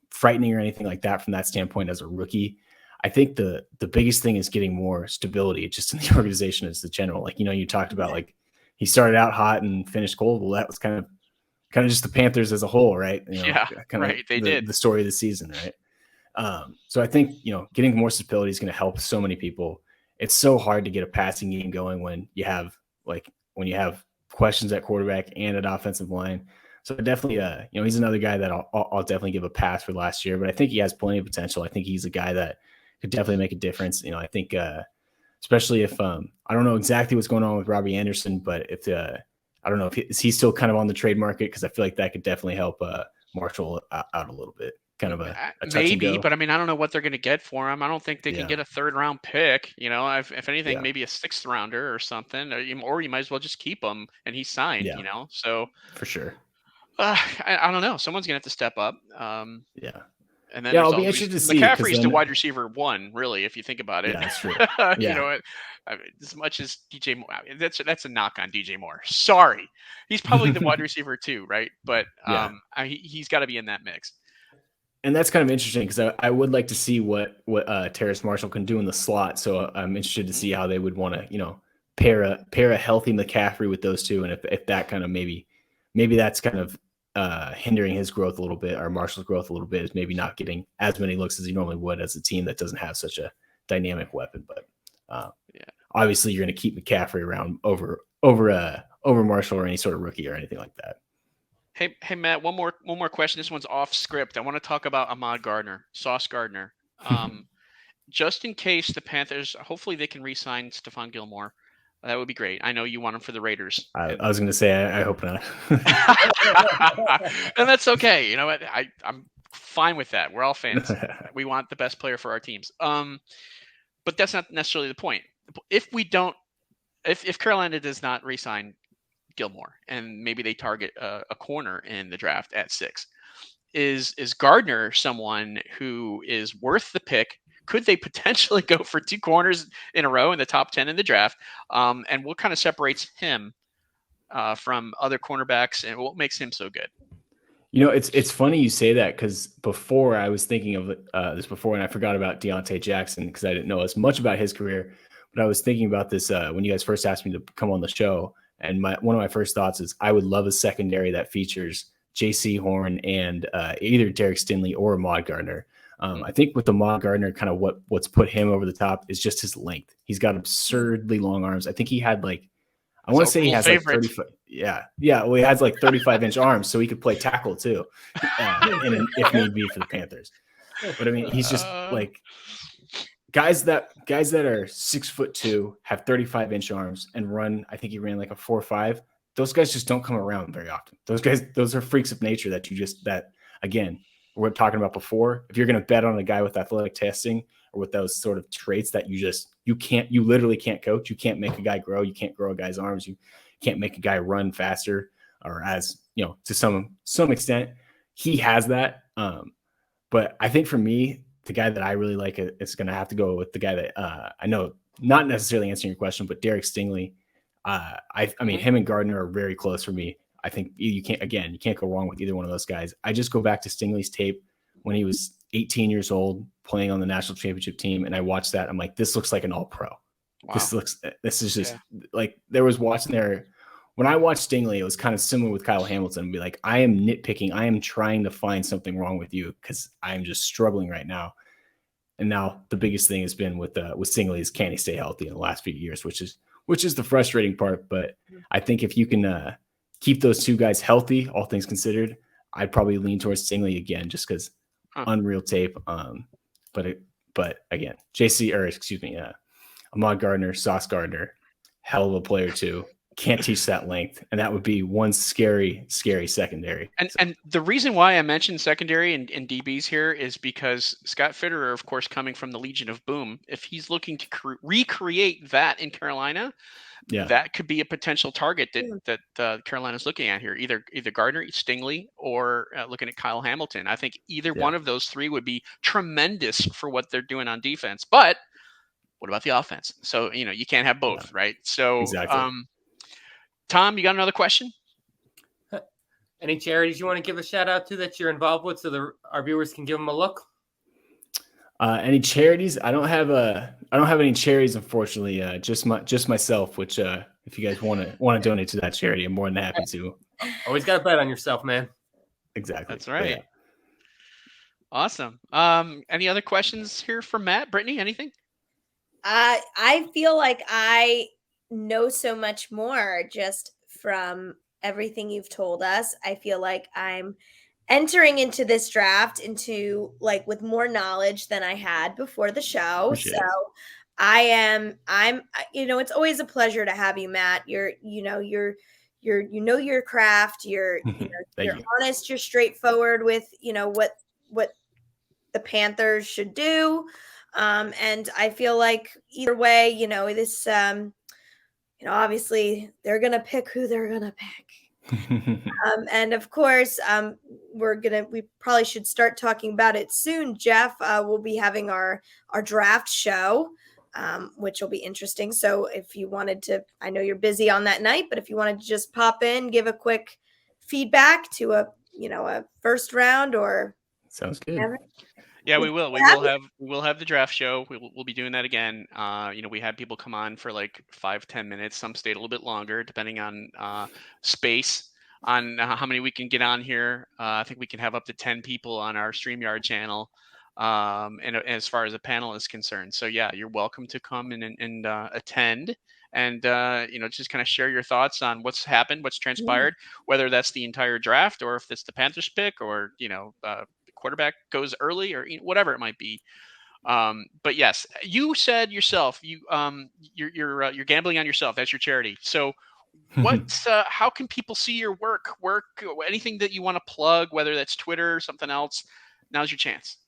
S3: frightening or anything like that from that standpoint as a rookie. I think the biggest thing is getting more stability just in the organization as the general. Like, you talked about like he started out hot and finished cold. Well, that was kind of just the Panthers as a whole, right?
S1: Right. They did
S3: the story of the season, right? So I think, getting more stability is going to help so many people. It's so hard to get a passing game going when you have questions at quarterback and at offensive line. So definitely, he's another guy that I'll definitely give a pass for last year, but I think he has plenty of potential. I think he's a guy that could definitely make a difference. I think, especially if I don't know exactly what's going on with Robbie Anderson, but if I don't know if he's still kind of on the trade market, because I feel like that could definitely help Marshall out a little bit. Kind of a
S1: maybe, but I mean, I don't know what they're going to get for him. I don't think they can get a 3rd round pick. If anything, maybe a 6th rounder or something, or you might as well just keep him and he's signed. So
S3: for sure.
S1: I don't know. Someone's going to have to step up. And then
S3: I'll be interested to see.
S1: McCaffrey's the wide receiver 1, really, if you think about it.
S3: Yeah, that's true.
S1: As much as DJ Moore, that's a knock on DJ Moore. Sorry, he's probably the wide receiver 2, right? But he's got to be in that mix.
S3: And that's kind of interesting because I would like to see what Terrace Marshall can do in the slot. So I'm interested to see how they would want to pair a healthy McCaffrey with those two, and if that kind of maybe that's kind of hindering his growth a little bit, or Marshall's growth a little bit, is maybe not getting as many looks as he normally would as a team that doesn't have such a dynamic weapon. But obviously you're going to keep McCaffrey around over Marshall or any sort of rookie or anything like that.
S1: Hey Matt, one more question. This one's off script. I want to talk about Ahmad Gardner, Sauce Gardner. Just in case the Panthers, hopefully they can re-sign Stephon Gilmore. That would be great. I know you want him for the Raiders.
S3: I was going to say, I hope not.
S1: And that's okay. You know what? I'm fine with that. We're all fans. We want the best player for our teams. But that's not necessarily the point. If Carolina does not re-sign Gilmore and maybe they target a corner in the draft at 6, is Gardner someone who is worth the pick? Could they potentially go for 2 corners in a row in the top 10 in the draft? And what kind of separates him from other cornerbacks, and what makes him so good?
S3: You know, it's funny you say that, because before I was thinking of this before, and I forgot about Deontay Jackson because I didn't know as much about his career. But I was thinking about this when you guys first asked me to come on the show, and one of my first thoughts is I would love a secondary that features J.C. Horn and either Derek Stingley or Ahmad Gardner. I think with Ahmad Gardner, kind of what's put him over the top is just his length. He's got absurdly long arms. I think he had I want to say he has like 35. Yeah. Well, he has like 35-inch arms, so he could play tackle too, if need be for the Panthers. But I mean, he's just like guys that are 6'2", have 35-inch arms and run. I think he ran like a 4.5. Those guys just don't come around very often. Those are freaks of nature that again, we're talking about before. If you're going to bet on a guy with athletic testing or with those sort of traits that you literally can't coach. You can't make a guy grow. You can't grow a guy's arms. You can't make a guy run faster, or to some extent, he has that. But I think for me, the guy that I really like is going to have to go with the guy that I know, not necessarily answering your question, but Derek Stingley. I mean, him and Gardner are very close for me. I think you can't go wrong with either one of those guys. I just go back to Stingley's tape when he was 18 years old playing on the national championship team. And I watched that. I'm like, this looks like an all pro. Wow. This is just like, there was watching there. When I watched Stingley, it was kind of similar with Kyle Hamilton and be like, I am nitpicking. I am trying to find something wrong with you because I'm just struggling right now. And now the biggest thing has been with Stingley is, can he stay healthy in the last few years, which is the frustrating part. But I think if you can keep those two guys healthy, all things considered, I'd probably lean towards Stingley again, just because unreal tape. But again, Ahmad Gardner, Sauce Gardner, hell of a player too. Can't teach that length, and that would be one scary secondary.
S1: And the reason why I mentioned secondary and DBs here is because Scott Fitterer, of course, coming from the Legion of Boom, if he's looking to recreate that in Carolina, that could be a potential target that Carolina's looking at here. Either Gardner, Stingley, or looking at Kyle Hamilton. I think either one of those three would be tremendous for what they're doing on defense. But what about the offense? So you can't have both, right? So
S3: exactly.
S1: Tom, you got another question?
S5: Any charities you want to give a shout out to that you're involved with, so our viewers can give them a look?
S3: Any charities? I don't have any charities, unfortunately. Just myself. Which, if you guys want to donate to that charity, I'm more than happy to.
S5: Always got to bet on yourself, man.
S3: Exactly.
S1: That's right. Yeah. Awesome. Any other questions here from Matt? Brittany, anything?
S4: I feel like I know so much more just from everything you've told us. I feel like I'm entering into this draft with more knowledge than I had before the show.
S3: Appreciate it.
S4: I'm it's always a pleasure to have you, Matt. You're your craft. You're honest, you're straightforward with, what the Panthers should do. And I feel like either way, this, obviously they're going to pick who they're going to pick. And of course, we probably should start talking about it soon. Jeff, we'll be having our draft show, which will be interesting. So if you wanted to, I know you're busy on that night, but if you wanted to just pop in, give a quick feedback to a first round or.
S3: Sounds good.
S4: Whatever.
S1: Yeah, we will. We will have the draft show. We'll be doing that again. We had people come on for like 5-10 minutes. Some stayed a little bit longer, depending on space, on how many we can get on here. I think we can have up to 10 people on our StreamYard channel. And as far as the panel is concerned, so yeah, you're welcome to come and attend, and just kind of share your thoughts on what's happened, what's transpired, whether that's the entire draft or if it's the Panthers pick or quarterback goes early or whatever it might be. But yes, you said yourself, you're gambling on yourself. That's your charity. So how can people see your work, anything that you want to plug, whether that's Twitter or something else? Now's your chance.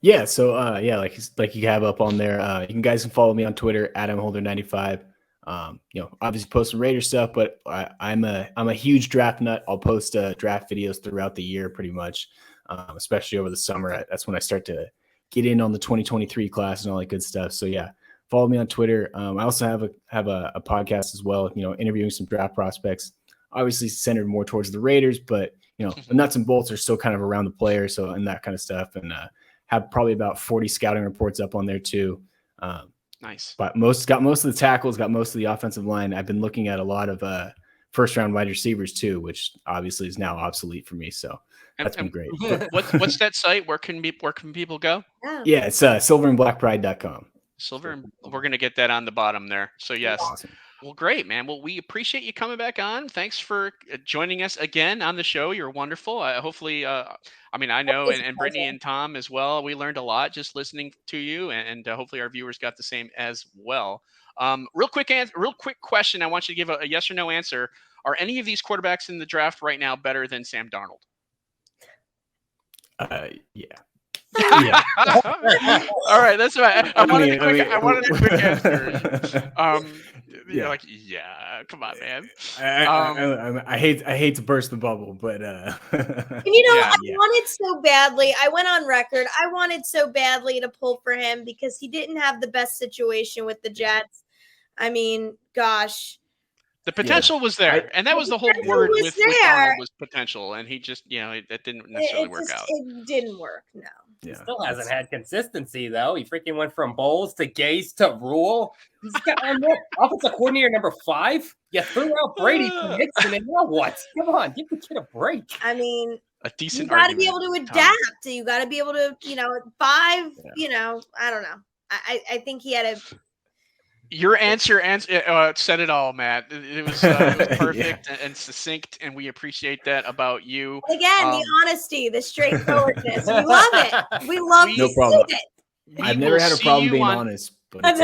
S3: Yeah. So like you have up on there, you guys can follow me on Twitter at mholder95. Obviously post some Raider stuff, but I'm a huge draft nut. I'll post draft videos throughout the year pretty much. Especially over the summer. That's when I start to get in on the 2023 class and all that good stuff. So yeah, follow me on Twitter. I also have a podcast as well, interviewing some draft prospects. obviously centered more towards the Raiders, but the nuts and bolts are still kind of around the player. So, and that kind of stuff, and have probably about 40 scouting reports up on there too.
S1: Nice.
S3: But most of the tackles, got most of the offensive line. I've been looking at a lot of first round wide receivers too, which obviously is now obsolete for me. So that's been great.
S1: What's that site? Where can people go?
S3: Yeah, it's silverandblackpride.com.
S1: We're going to get that on the bottom there. So yes.
S3: Awesome.
S1: Well, great, man. Well, we appreciate you coming back on. Thanks for joining us again on the show. You're wonderful. Hopefully, I know, and Brittany and Tom as well. We learned a lot just listening to you, and hopefully our viewers got the same as well. Real quick question. I want you to give a yes or no answer. Are any of these quarterbacks in the draft right now better than Sam Darnold?
S3: Yeah.
S1: Yeah. All right, that's right. I wanted a quick answer. You're like, yeah, come on, man.
S3: I hate to burst the bubble, but
S4: I wanted so badly. I went on record. I wanted so badly to pull for him because he didn't have the best situation with the Jets. I mean, gosh.
S1: The potential was there, and that was the whole word with Darnold was potential, and he just, that didn't necessarily work out.
S4: It didn't work, no.
S5: He still hasn't had consistency, though. He freaking went from Bowles to Gase to Rule. He's got offensive coordinator number 5. You threw out Brady for Nixon, and now what? Come on, give the kid a break.
S4: I mean,
S1: a decent.
S4: You got to be able to adapt. You got to be able to, 5. I don't know. I think he had a.
S1: Your answer said it all, Matt. It was perfect and succinct, and we appreciate that about you.
S4: Again, the honesty, the straightforwardness. We love it. We love
S3: no
S4: to
S3: problem.
S4: see it.
S3: I've never had a problem being honest, but I've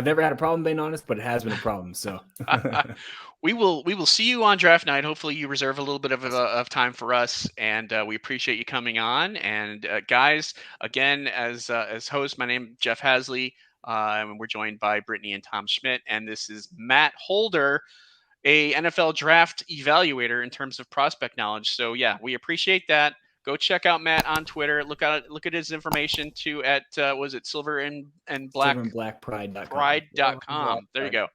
S3: never had a problem being honest, but it has been a problem. So
S1: we will see you on draft night. Hopefully, you reserve a little bit of time for us, and we appreciate you coming on. And guys, again, as host, my name is Jeff Hasley. And we're joined by Brittany and Tom Schmidt, and this is Matt Holder, a NFL draft evaluator in terms of prospect knowledge. So yeah, we appreciate that. Go check out Matt on Twitter. Look at his information too at was it silverandblackpride.com. There you go.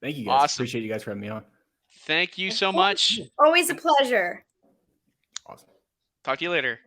S3: Thank you guys.
S1: Awesome.
S3: Appreciate you guys for having me on.
S1: Thank you so much.
S4: Always a pleasure.
S3: Awesome.
S1: Talk to you later.